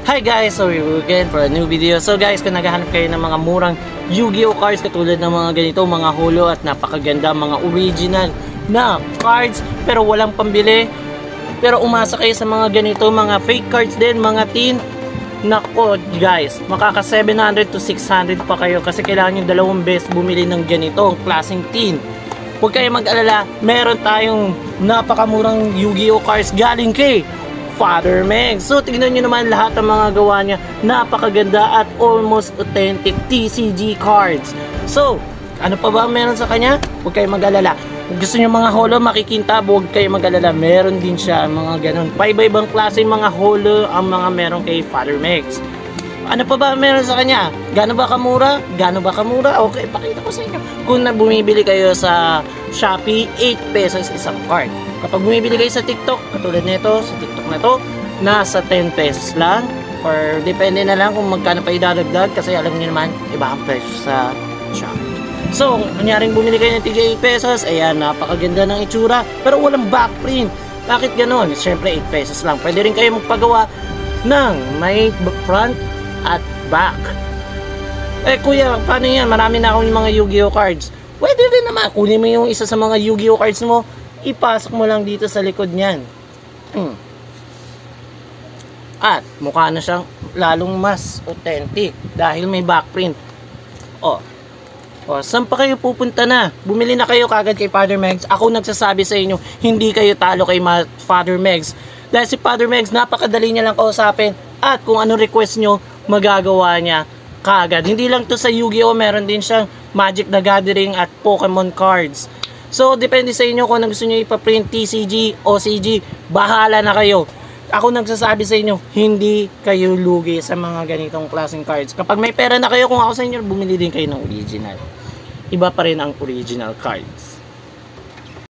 Hi guys! So we're again for a new video. So guys, kung naghahanap kayo ng mga murang Yu-Gi-Oh cards katulad ng mga ganito, mga holo at napakaganda, mga original na cards pero walang pambili, pero umasa kayo sa mga ganito, mga fake cards din, mga tin, nako guys, makaka 700 to 600 pa kayo kasi kailangan yung dalawang beses bumili ng ganito, klaseng tin. Huwag kayo mag-alala, meron tayong napakamurang Yu-Gi-Oh cards galing kay Father Meg. So tignan nyo naman lahat ng mga gawa niya, napakaganda at almost authentic TCG cards. So ano pa ba meron sa kanya? Huwag kayo mag-alala. Kung gusto nyo mga holo makikintab, huwag kayo mag-alala, meron din siya mga ganun, paiba-ibang klase mga holo ang mga meron kay Father Megs. Ano pa ba meron sa kanya? Gaano ba kamura? Gaano ba kamura? Okay, pakita ko sa inyo. Kung bumibili kayo sa Shopee, 8 pesos isang card. Kapag bumibili kayo sa TikTok, katulad nito, sa TikTok na to, nasa 10 pesos lang. Or depende na lang kung magkano pa idadagdag kasi alam niyo naman, iba ang presyo sa Shopee. So, kunyaring bumili kayo ng tiga 8 pesos, ayan, napakaganda ng itsura, pero walang back print. Bakit ganon? Siyempre, 8 pesos lang. Pwede rin kayo magpagawa ng may front at back. Eh kuya, paano yan? Marami na akong mga Yu-Gi-Oh cards. Pwede rin naman, kunin mo yung isa sa mga Yu-Gi-Oh cards mo, ipasok mo lang dito sa likod niyan. At mukha na siyang lalong mas authentic dahil may backprint. O, saan pa kayo pupunta na? Bumili na kayo kagad kay Father Megs. Ako nagsasabi sa inyo, hindi kayo talo kay Father Megs. Dahil si Father Megs, napakadali niya lang kausapin. At kung ano request nyo, magagawa niya kagad. Hindi lang to sa Yu-Gi-Oh, meron din siyang Magic the Gathering at Pokemon cards. So, depende sa inyo kung gusto nyo ipaprint TCG o CG. Bahala na kayo. Ako nagsasabi sa inyo, hindi kayo lugi sa mga ganitong klaseng cards. Kapag may pera na kayo, kung ako sa inyo, bumili din kayo ng original. Iba pa rin ang original cards.